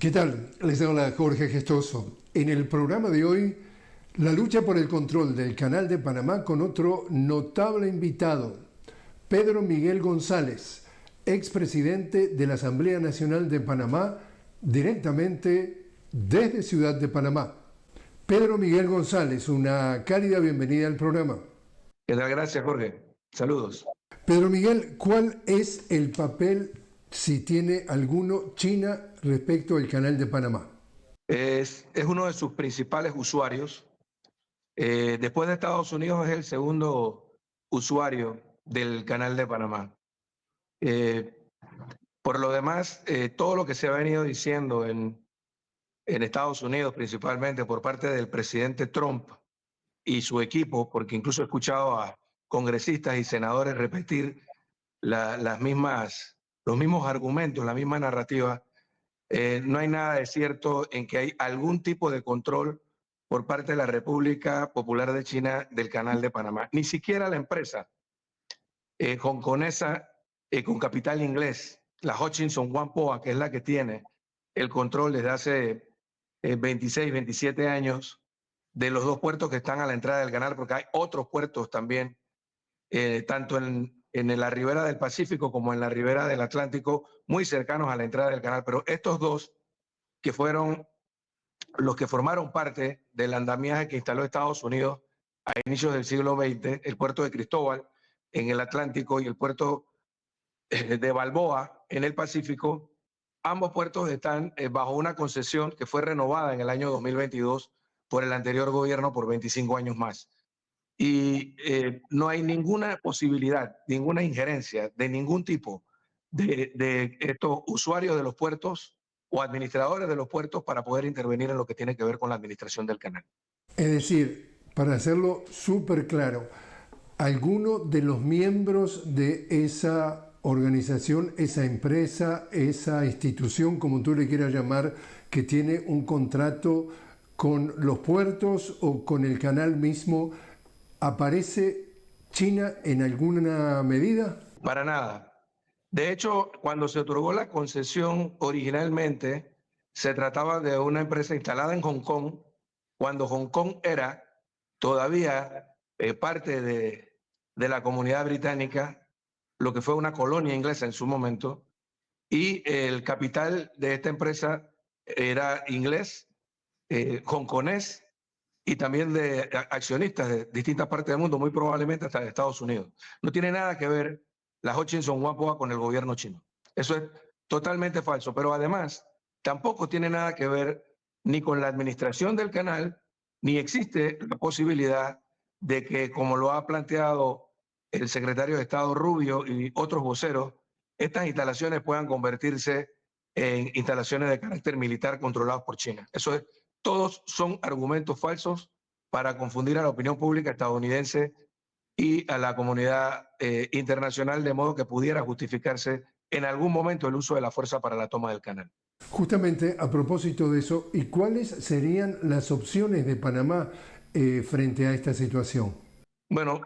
¿Qué tal? Les habla Jorge Gestoso. En el programa de hoy, la lucha por el control del Canal de Panamá con otro notable invitado, Pedro Miguel González, expresidente de la Asamblea Nacional de Panamá, directamente desde Ciudad de Panamá. Pedro Miguel González, una cálida bienvenida al programa. ¿Qué tal? Gracias, Jorge. Saludos. Pedro Miguel, ¿cuál es el papel, si tiene alguno, China respecto al Canal de Panamá? Es uno de sus principales usuarios. Después de Estados Unidos, es el segundo usuario del Canal de Panamá. Eh, por lo demás, todo lo que se ha venido diciendo en Estados Unidos, principalmente por parte del presidente Trump y su equipo, porque incluso he escuchado a congresistas y senadores repetir los mismos argumentos, la misma narrativa. No hay nada de cierto en que hay algún tipo de control por parte de la República Popular de China del Canal de Panamá. Ni siquiera la empresa hongkonesa con capital inglés, la Hutchinson Whampoa, que es la que tiene el control desde hace 26, 27 años de los dos puertos que están a la entrada del canal, porque hay otros puertos también, tanto en la ribera del Pacífico como en la ribera del Atlántico, muy cercanos a la entrada del canal. Pero estos dos, que fueron los que formaron parte del andamiaje que instaló Estados Unidos a inicios del siglo XX, el puerto de Cristóbal en el Atlántico y el puerto de Balboa en el Pacífico, ambos puertos están bajo una concesión que fue renovada en el año 2022 por el anterior gobierno por 25 años más. Y no hay ninguna posibilidad, ninguna injerencia de ningún tipo de estos usuarios de los puertos o administradores de los puertos para poder intervenir en lo que tiene que ver con la administración del canal. Es decir, para hacerlo súper claro, ¿alguno de los miembros de esa organización, esa empresa, esa institución, como tú le quieras llamar, que tiene un contrato con los puertos o con el canal mismo, aparece China en alguna medida? Para nada. De hecho, cuando se otorgó la concesión originalmente, se trataba de una empresa instalada en Hong Kong, cuando Hong Kong era todavía parte de la comunidad británica, lo que fue una colonia inglesa en su momento, y el capital de esta empresa era inglés, hongkonés y también de accionistas de distintas partes del mundo, muy probablemente hasta de Estados Unidos. No tiene nada que ver la Hutchinson Whampoa con el gobierno chino. Eso es totalmente falso, pero además tampoco tiene nada que ver ni con la administración del canal, ni existe la posibilidad de que, como lo ha planteado el secretario de Estado Rubio y otros voceros, estas instalaciones puedan convertirse en instalaciones de carácter militar controladas por China. Eso es, todos son argumentos falsos para confundir a la opinión pública estadounidense y a la comunidad internacional, de modo que pudiera justificarse en algún momento el uso de la fuerza para la toma del canal. Justamente a propósito de eso, ¿y cuáles serían las opciones de Panamá frente a esta situación? Bueno,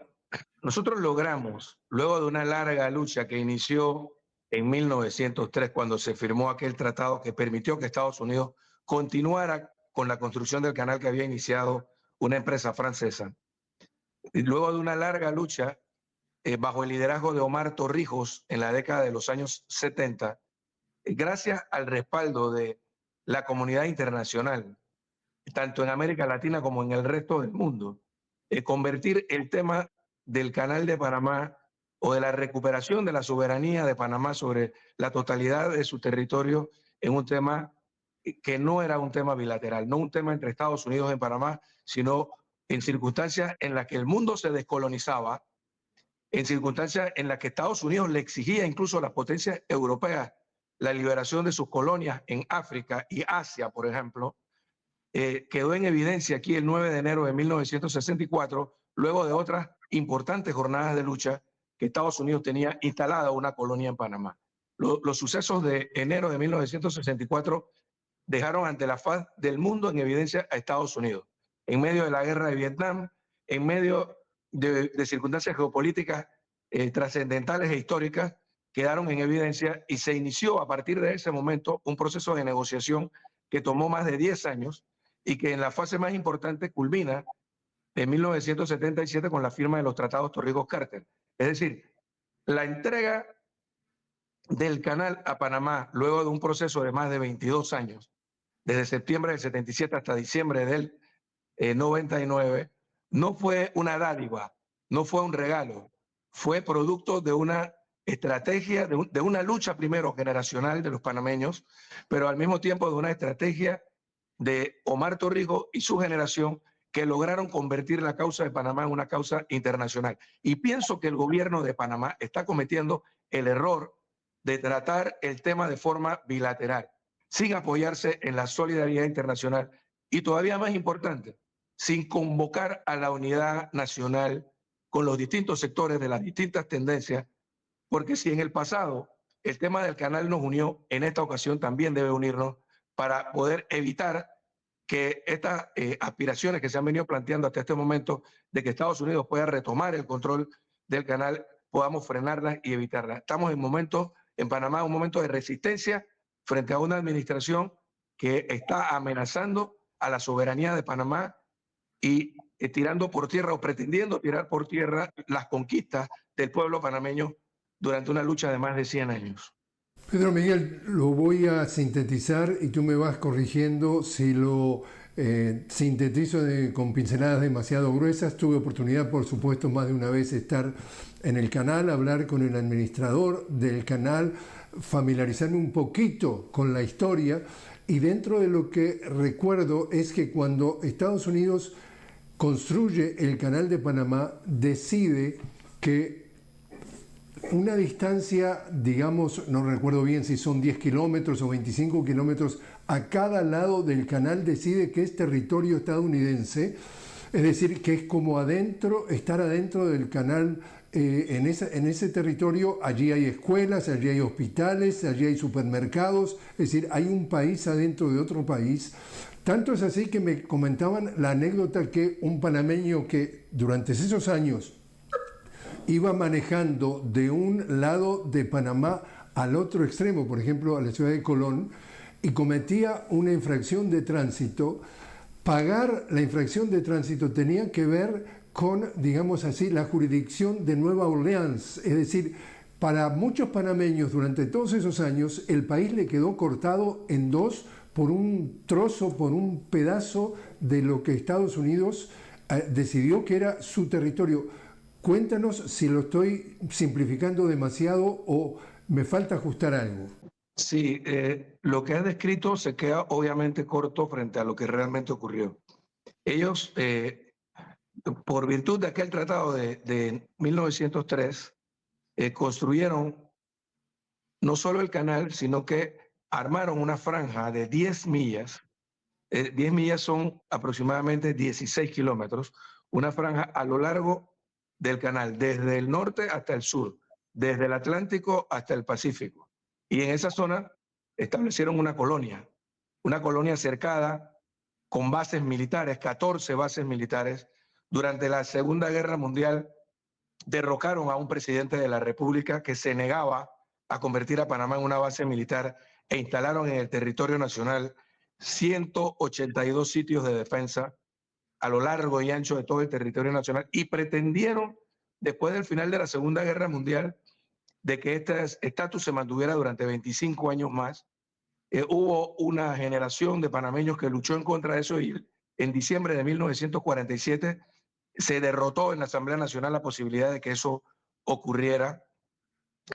nosotros logramos, luego de una larga lucha que inició en 1903, cuando se firmó aquel tratado que permitió que Estados Unidos continuara con la construcción del canal que había iniciado una empresa francesa. Y luego de una larga lucha, bajo el liderazgo de Omar Torrijos en la década de los años 70, gracias al respaldo de la comunidad internacional, tanto en América Latina como en el resto del mundo, convertir el tema del Canal de Panamá o de la recuperación de la soberanía de Panamá sobre la totalidad de su territorio en un tema que no era un tema bilateral, no un tema entre Estados Unidos y Panamá, sino en circunstancias en las que el mundo se descolonizaba, en circunstancias en las que Estados Unidos le exigía incluso a las potencias europeas la liberación de sus colonias en África y Asia, por ejemplo. Quedó en evidencia aquí el 9 de enero de 1964, luego de otras importantes jornadas de lucha que Estados Unidos tenía instalada una colonia en Panamá. Los sucesos de enero de 1964 dejaron ante la faz del mundo en evidencia a Estados Unidos, en medio de la guerra de Vietnam, en medio de circunstancias geopolíticas trascendentales e históricas, quedaron en evidencia y se inició a partir de ese momento un proceso de negociación que tomó más de 10 años y que en la fase más importante culmina en 1977 con la firma de los tratados Torrijos-Carter. Es decir, la entrega del canal a Panamá, luego de un proceso de más de 22 años, desde septiembre del 77 hasta diciembre del 99, no fue una dádiva, no fue un regalo, fue producto de una estrategia, de una lucha primero generacional de los panameños, pero al mismo tiempo de una estrategia de Omar Torrijos y su generación que lograron convertir la causa de Panamá en una causa internacional. Y pienso que el gobierno de Panamá está cometiendo el error de tratar el tema de forma bilateral, sin apoyarse en la solidaridad internacional y todavía más importante, sin convocar a la unidad nacional con los distintos sectores de las distintas tendencias, porque si en el pasado el tema del canal nos unió, en esta ocasión también debe unirnos para poder evitar que estas aspiraciones que se han venido planteando hasta este momento de que Estados Unidos pueda retomar el control del canal, podamos frenarlas y evitarlas. Estamos en Panamá, un momento de resistencia frente a una administración que está amenazando a la soberanía de Panamá y tirando por tierra o pretendiendo tirar por tierra las conquistas del pueblo panameño durante una lucha de más de 100 años. Pedro Miguel, lo voy a sintetizar y tú me vas corrigiendo si lo sintetizo con pinceladas demasiado gruesas. Tuve oportunidad, por supuesto, más de una vez estar en el canal, hablar con el administrador del canal, familiarizarme un poquito con la historia, y dentro de lo que recuerdo es que cuando Estados Unidos construye el canal de Panamá, decide que una distancia, digamos, no recuerdo bien si son 10 kilómetros o 25 kilómetros, a cada lado del canal decide que es territorio estadounidense, es decir, que es como estar adentro del canal, en ese territorio. Allí hay escuelas, allí hay hospitales, allí hay supermercados, es decir, hay un país adentro de otro país. Tanto es así que me comentaban la anécdota que un panameño que durante esos años iba manejando de un lado de Panamá al otro extremo, por ejemplo, a la ciudad de Colón, y cometía una infracción de tránsito, pagar la infracción de tránsito tenía que ver con, digamos así, la jurisdicción de Nueva Orleans. Es decir, para muchos panameños durante todos esos años, el país le quedó cortado en dos por un trozo, por un pedazo de lo que Estados Unidos decidió que era su territorio. Cuéntanos si lo estoy simplificando demasiado o me falta ajustar algo. Sí, lo que has descrito se queda obviamente corto frente a lo que realmente ocurrió. Ellos, por virtud de aquel tratado de 1903, construyeron no solo el canal, sino que armaron una franja de 10 millas. 10 millas son aproximadamente 16 kilómetros, una franja a lo largo del canal, desde el norte hasta el sur, desde el Atlántico hasta el Pacífico. Y en esa zona establecieron una colonia cercada con bases militares, 14 bases militares. Durante la Segunda Guerra Mundial derrocaron a un presidente de la República que se negaba a convertir a Panamá en una base militar e instalaron en el territorio nacional 182 sitios de defensa a lo largo y ancho de todo el territorio nacional y pretendieron, después del final de la Segunda Guerra Mundial, de que este estatus se mantuviera durante 25 años más. Hubo una generación de panameños que luchó en contra de eso y en diciembre de 1947 se derrotó en la Asamblea Nacional la posibilidad de que eso ocurriera.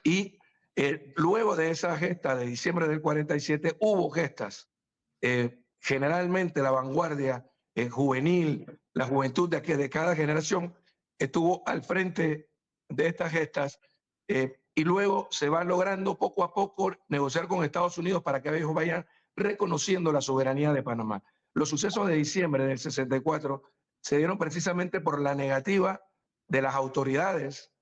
Y luego de esa gesta de diciembre del 47 hubo gestas. Generalmente la vanguardia juvenil, la juventud de cada generación estuvo al frente de estas gestas, y luego se va logrando poco a poco negociar con Estados Unidos para que ellos vayan reconociendo la soberanía de Panamá. Los sucesos de diciembre del 64 se dieron precisamente por la negativa de las autoridades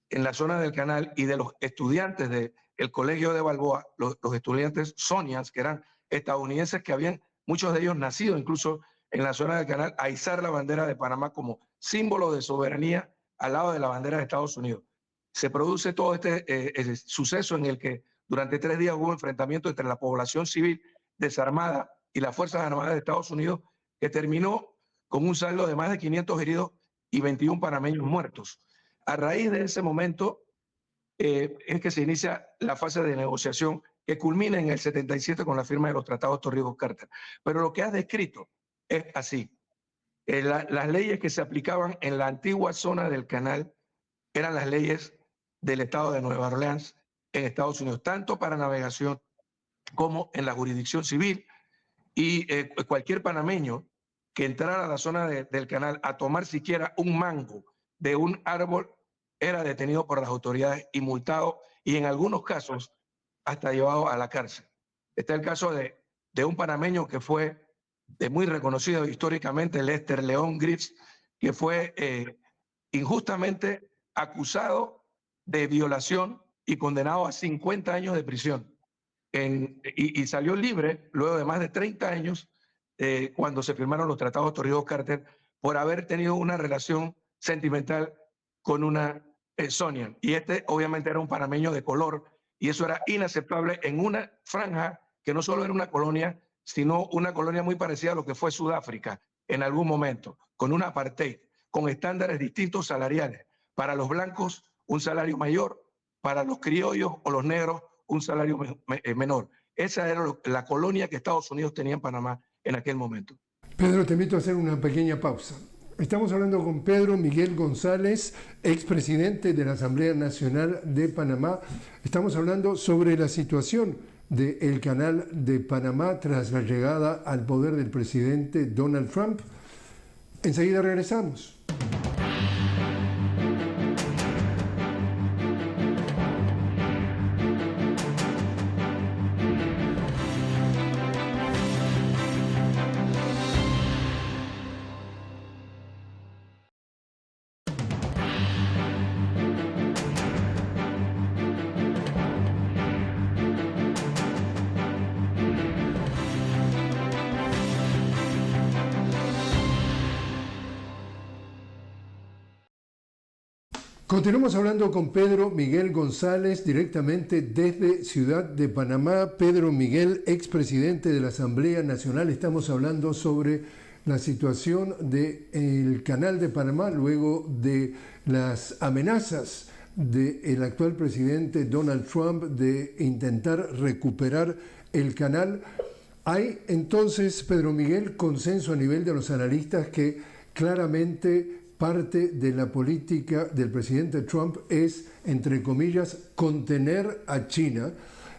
en la zona del canal y de los estudiantes del Colegio de Balboa, los estudiantes Sonians, que eran estadounidenses que habían, muchos de ellos nacidos incluso en la zona del canal, a izar la bandera de Panamá como símbolo de soberanía al lado de la bandera de Estados Unidos. Se produce todo este suceso en el que durante 3 días hubo enfrentamiento entre la población civil desarmada y las Fuerzas Armadas de Estados Unidos, que terminó con un saldo de más de 500 heridos y 21 panameños muertos. A raíz de ese momento es que se inicia la fase de negociación que culmina en el 77 con la firma de los tratados Torrijos-Carter. Pero lo que has descrito es así. Las leyes que se aplicaban en la antigua zona del canal eran las leyes del estado de Nueva Orleans en Estados Unidos, tanto para navegación como en la jurisdicción civil. Y cualquier panameño que entrara a la zona del canal a tomar siquiera un mango de un árbol era detenido por las autoridades y multado, y en algunos casos hasta llevado a la cárcel. Está el caso de un panameño que fue muy reconocido históricamente, Lester León Griffiths, que fue injustamente acusado de violación y condenado a 50 años de prisión. Y salió libre luego de más de 30 años cuando se firmaron los tratados Torrijos-Carter por haber tenido una relación sentimental con una Sonia. Y obviamente era un panameño de color, y eso era inaceptable en una franja que no solo era una colonia, sino una colonia muy parecida a lo que fue Sudáfrica en algún momento, con un apartheid, con estándares distintos salariales. Para los blancos, un salario mayor; para los criollos o los negros, un salario menor. Esa era la colonia que Estados Unidos tenía en Panamá en aquel momento. Pedro, te invito a hacer una pequeña pausa. Estamos hablando con Pedro Miguel González, expresidente de la Asamblea Nacional de Panamá. Estamos hablando sobre la situación del Canal de Panamá tras la llegada al poder del presidente Donald Trump. Enseguida regresamos. Continuamos hablando con Pedro Miguel González directamente desde Ciudad de Panamá. Pedro Miguel, expresidente de la Asamblea Nacional. Estamos hablando sobre la situación del Canal de Panamá luego de las amenazas del actual presidente Donald Trump de intentar recuperar el canal. Hay entonces, Pedro Miguel, consenso a nivel de los analistas que claramente parte de la política del presidente Trump es, entre comillas, contener a China,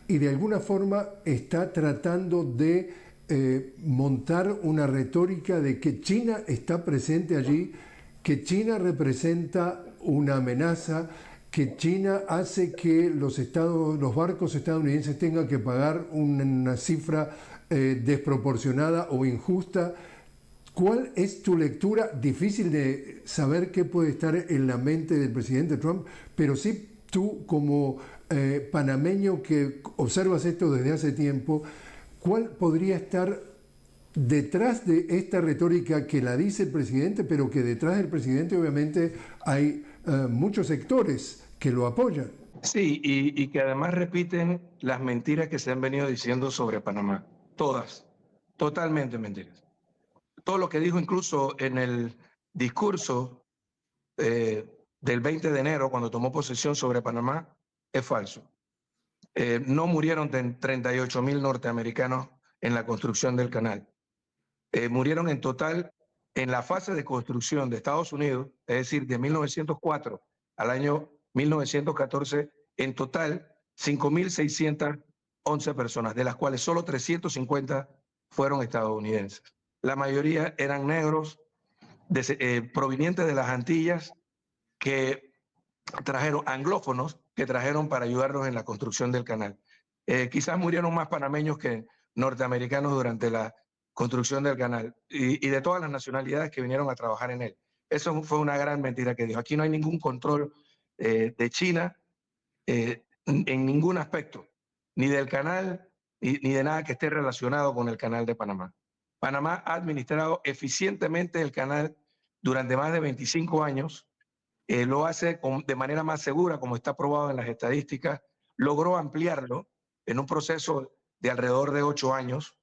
y de alguna forma está tratando de montar una retórica de que China está presente allí, que China representa una amenaza, que China hace que los barcos estadounidenses tengan que pagar una cifra desproporcionada o injusta. ¿Cuál es tu lectura? Difícil de saber qué puede estar en la mente del presidente Trump, pero sí tú como panameño que observas esto desde hace tiempo, ¿cuál podría estar detrás de esta retórica que la dice el presidente, pero que detrás del presidente obviamente hay muchos sectores que lo apoyan? Sí, y que además repiten las mentiras que se han venido diciendo sobre Panamá. Todas, totalmente mentiras. Todo lo que dijo incluso en el discurso del 20 de enero, cuando tomó posesión sobre Panamá, es falso. No murieron 38.000 norteamericanos en la construcción del canal. Murieron en total, en la fase de construcción de Estados Unidos, es decir, de 1904 al año 1914, en total 5.611 personas, de las cuales solo 350 fueron estadounidenses. La mayoría eran negros provenientes de las Antillas, que trajeron, anglófonos, que trajeron para ayudarnos en la construcción del canal. Quizás murieron más panameños que norteamericanos durante la construcción del canal, y de todas las nacionalidades que vinieron a trabajar en él. Eso fue una gran mentira que dijo. Aquí no hay ningún control de China en ningún aspecto, ni del canal, ni de nada que esté relacionado con el Canal de Panamá. Panamá ha administrado eficientemente el canal durante más de 25 años, lo hace de manera más segura, como está probado en las estadísticas, logró ampliarlo en un proceso de alrededor de 8 años,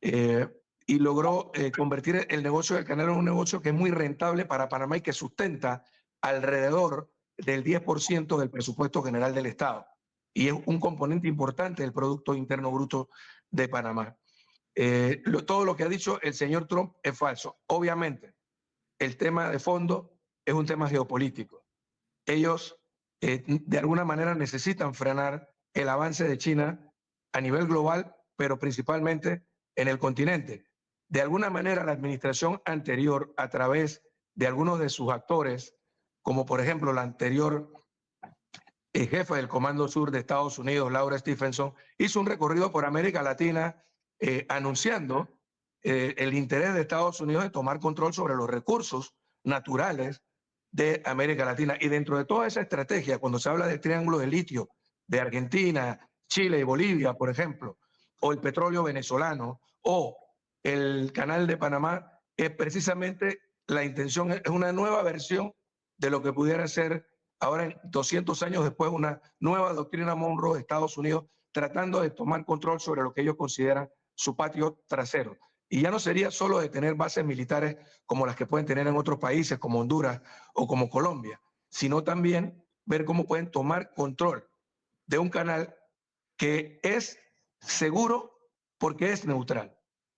eh, y logró convertir el negocio del canal en un negocio que es muy rentable para Panamá y que sustenta alrededor del 10% del presupuesto general del Estado. Y es un componente importante del Producto Interno Bruto de Panamá. Todo lo que ha dicho el señor Trump es falso. Obviamente, el tema de fondo es un tema geopolítico. Ellos, de alguna manera, necesitan frenar el avance de China a nivel global, pero principalmente en el continente. De alguna manera, la administración anterior, a través de algunos de sus actores, como por ejemplo la anterior jefa del Comando Sur de Estados Unidos, Laura Stephenson, hizo un recorrido por América Latina anunciando el interés de Estados Unidos de tomar control sobre los recursos naturales de América Latina. Y dentro de toda esa estrategia, cuando se habla del triángulo de litio de Argentina, Chile y Bolivia, por ejemplo, o el petróleo venezolano, o el canal de Panamá, es precisamente la intención, es una nueva versión de lo que pudiera ser ahora, 200 años después, una nueva doctrina Monroe de Estados Unidos, tratando de tomar control sobre lo que ellos consideran su patio trasero. Y ya no sería solo de tener bases militares como las que pueden tener en otros países, como Honduras o como Colombia, sino también ver cómo pueden tomar control de un canal que es seguro porque es neutral.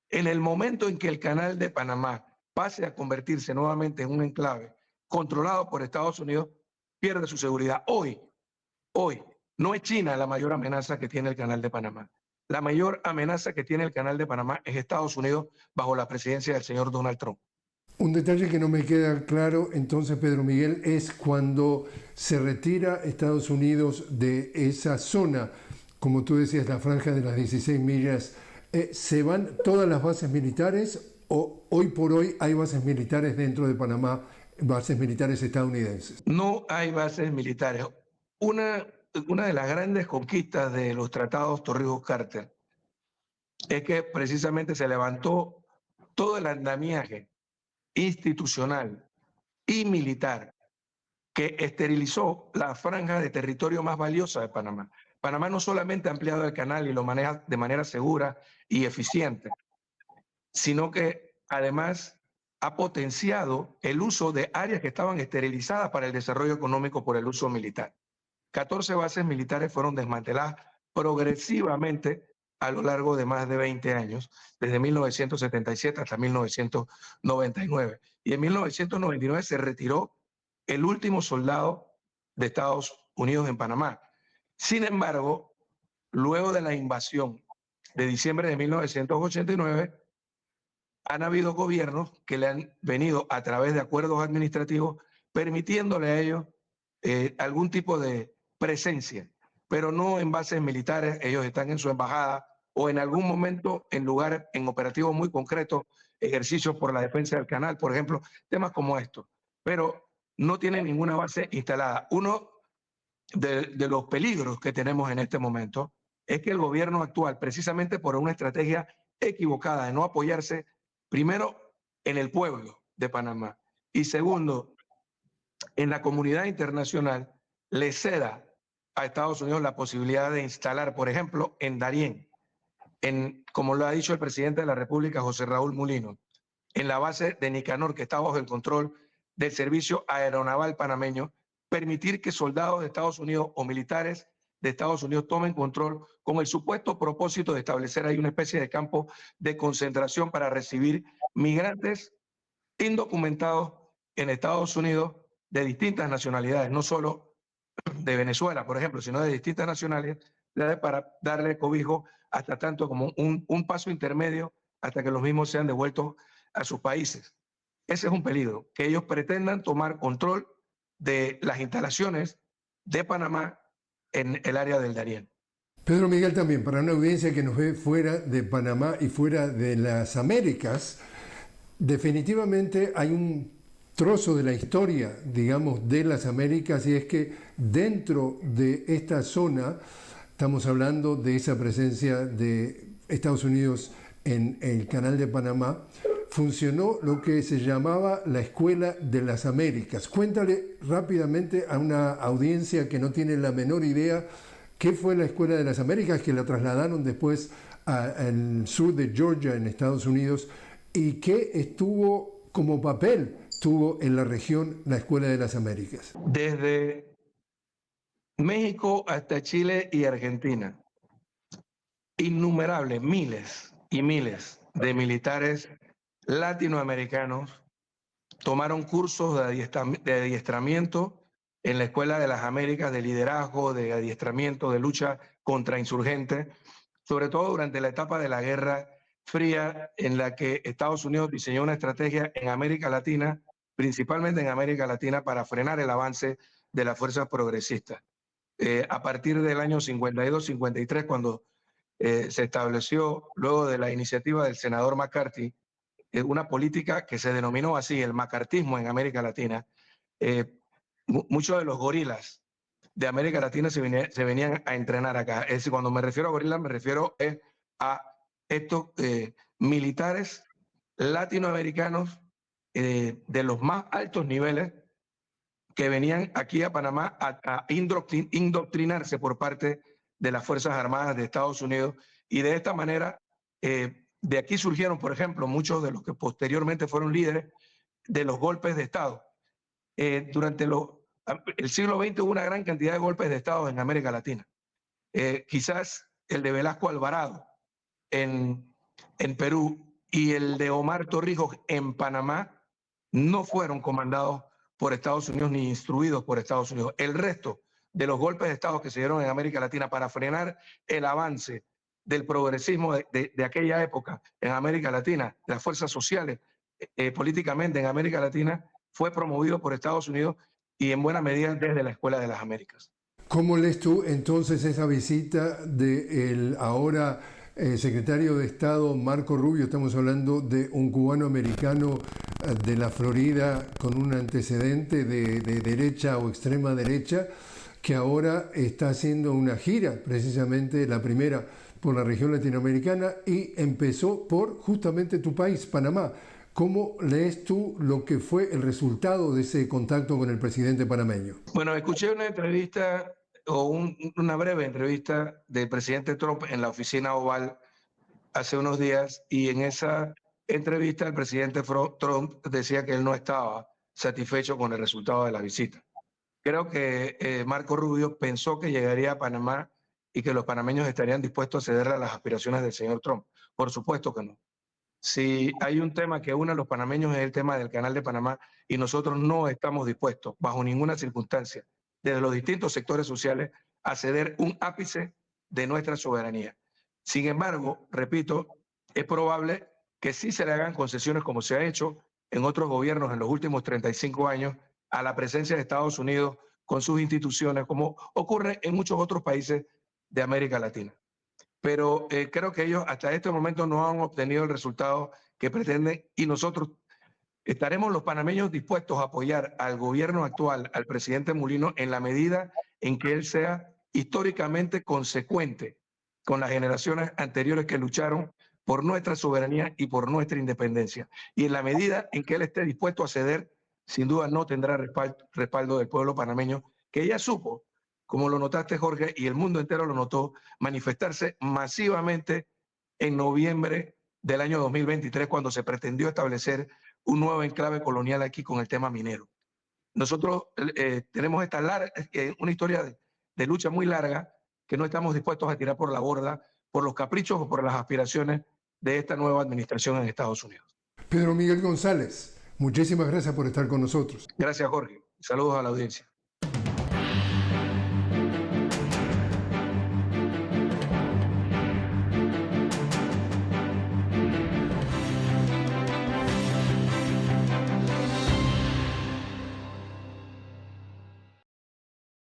En el momento en que el canal de Panamá pase a convertirse nuevamente en un enclave controlado por Estados Unidos, pierde su seguridad. Hoy, no es China la mayor amenaza que tiene el canal de Panamá. La mayor amenaza que tiene el canal de Panamá es Estados Unidos bajo la presidencia del señor Donald Trump. Un detalle que no me queda claro, entonces, Pedro Miguel, es cuando se retira Estados Unidos de esa zona, como tú decías, la franja de las 16 millas, ¿se van todas las bases militares o hoy por hoy hay bases militares dentro de Panamá, bases militares estadounidenses? No hay bases militares. Una de las grandes conquistas de los tratados Torrijos-Carter es que precisamente se levantó todo el andamiaje institucional y militar que esterilizó la franja de territorio más valiosa de Panamá. Panamá no solamente ha ampliado el canal y lo maneja de manera segura y eficiente, sino que además ha potenciado el uso de áreas que estaban esterilizadas para el desarrollo económico por el uso militar. 14 bases militares fueron desmanteladas progresivamente a lo largo de más de 20 años, desde 1977 hasta 1999. Y en 1999 se retiró el último soldado de Estados Unidos en Panamá. Sin embargo, luego de la invasión de diciembre de 1989, han habido gobiernos que le han venido a través de acuerdos administrativos permitiéndole a ellos algún tipo de presencia, pero no en bases militares. Ellos están en su embajada o en algún momento en lugares, en operativos muy concretos, ejercicios por la defensa del canal, por ejemplo, temas como estos, pero no tienen ninguna base instalada. Uno de los peligros que tenemos en este momento es que el gobierno actual, precisamente por una estrategia equivocada de no apoyarse, primero, en el pueblo de Panamá y segundo, en la comunidad internacional, le ceda a Estados Unidos la posibilidad de instalar, por ejemplo, en Darién, como lo ha dicho el presidente de la República, José Raúl Mulino, en la base de Nicanor, que está bajo el control del Servicio Aeronaval Panameño, permitir que soldados de Estados Unidos o militares de Estados Unidos tomen control con el supuesto propósito de establecer ahí una especie de campo de concentración para recibir migrantes indocumentados en Estados Unidos de distintas nacionalidades, no solo de Venezuela, por ejemplo, sino de distintas nacionalidades, para darle cobijo hasta tanto como un paso intermedio hasta que los mismos sean devueltos a sus países. Ese es un peligro, que ellos pretendan tomar control de las instalaciones de Panamá en el área del Darién. Pedro Miguel, también para una audiencia que nos ve fuera de Panamá y fuera de las Américas, definitivamente hay un trozo de la historia, digamos, de las Américas, y es que dentro de esta zona, estamos hablando de esa presencia de Estados Unidos en el Canal de Panamá, funcionó lo que se llamaba la Escuela de las Américas. Cuéntale rápidamente a una audiencia que no tiene la menor idea qué fue la Escuela de las Américas, que la trasladaron después en el sur de Georgia, en Estados Unidos, y qué estuvo como papel tuvo en la región la Escuela de las Américas. Desde México hasta Chile y Argentina, innumerables, miles y miles de militares latinoamericanos tomaron cursos de adiestramiento en la Escuela de las Américas, de liderazgo, de adiestramiento, de lucha contra insurgentes, sobre todo durante la etapa de la Guerra Fría, en la que Estados Unidos diseñó una estrategia en América Latina, principalmente en América Latina, para frenar el avance de las fuerzas progresistas. A partir del año 52-53, cuando se estableció, luego de la iniciativa del senador McCarthy, una política que se denominó así, el macartismo en América Latina. Muchos de los gorilas de América Latina se venían a entrenar acá. Es decir, cuando me refiero a gorilas, me refiero a estos militares latinoamericanos de los más altos niveles que venían aquí a Panamá a indoctrinarse por parte de las Fuerzas Armadas de Estados Unidos, y de esta manera de aquí surgieron, por ejemplo, muchos de los que posteriormente fueron líderes de los golpes de Estado. Durante el siglo XX hubo una gran cantidad de golpes de Estado en América Latina. Quizás el de Velasco Alvarado en Perú y el de Omar Torrijos en Panamá no fueron comandados por Estados Unidos ni instruidos por Estados Unidos. El resto de los golpes de Estado que se dieron en América Latina para frenar el avance del progresismo de aquella época en América Latina, las fuerzas sociales políticamente en América Latina, fue promovido por Estados Unidos y en buena medida desde la Escuela de las Américas. ¿Cómo lees tú entonces esa visita del ahora secretario de Estado Marco Rubio? Estamos hablando de un cubano americano de la Florida con un antecedente de derecha o extrema derecha, que ahora está haciendo una gira, precisamente la primera por la región latinoamericana, y empezó por justamente tu país, Panamá. ¿Cómo lees tú lo que fue el resultado de ese contacto con el presidente panameño? Bueno, escuché una entrevista una breve entrevista del presidente Trump en la oficina Oval hace unos días, y en esa entrevista el presidente Trump decía que él no estaba satisfecho con el resultado de la visita. Creo que Marco Rubio pensó que llegaría a Panamá y que los panameños estarían dispuestos a ceder a las aspiraciones del señor Trump. Por supuesto que no. Si hay un tema que une a los panameños es el tema del Canal de Panamá, y nosotros no estamos dispuestos, bajo ninguna circunstancia, desde los distintos sectores sociales, a ceder un ápice de nuestra soberanía. Sin embargo, repito, es probable que sí se le hagan concesiones, como se ha hecho en otros gobiernos en los últimos 35 años, a la presencia de Estados Unidos con sus instituciones, como ocurre en muchos otros países de América Latina. Pero creo que ellos hasta este momento no han obtenido el resultado que pretenden, y nosotros estaremos los panameños dispuestos a apoyar al gobierno actual, al presidente Mulino, en la medida en que él sea históricamente consecuente con las generaciones anteriores que lucharon por nuestra soberanía y por nuestra independencia. Y en la medida en que él esté dispuesto a ceder, sin duda no tendrá respaldo del pueblo panameño, que ya supo, como lo notaste, Jorge, y el mundo entero lo notó, manifestarse masivamente en noviembre del año 2023, cuando se pretendió establecer un nuevo enclave colonial aquí con el tema minero. Nosotros tenemos una historia de lucha muy larga, que no estamos dispuestos a tirar por la borda por los caprichos o por las aspiraciones de esta nueva administración en Estados Unidos. Pedro Miguel González, muchísimas gracias por estar con nosotros. Gracias, Jorge. Saludos a la audiencia.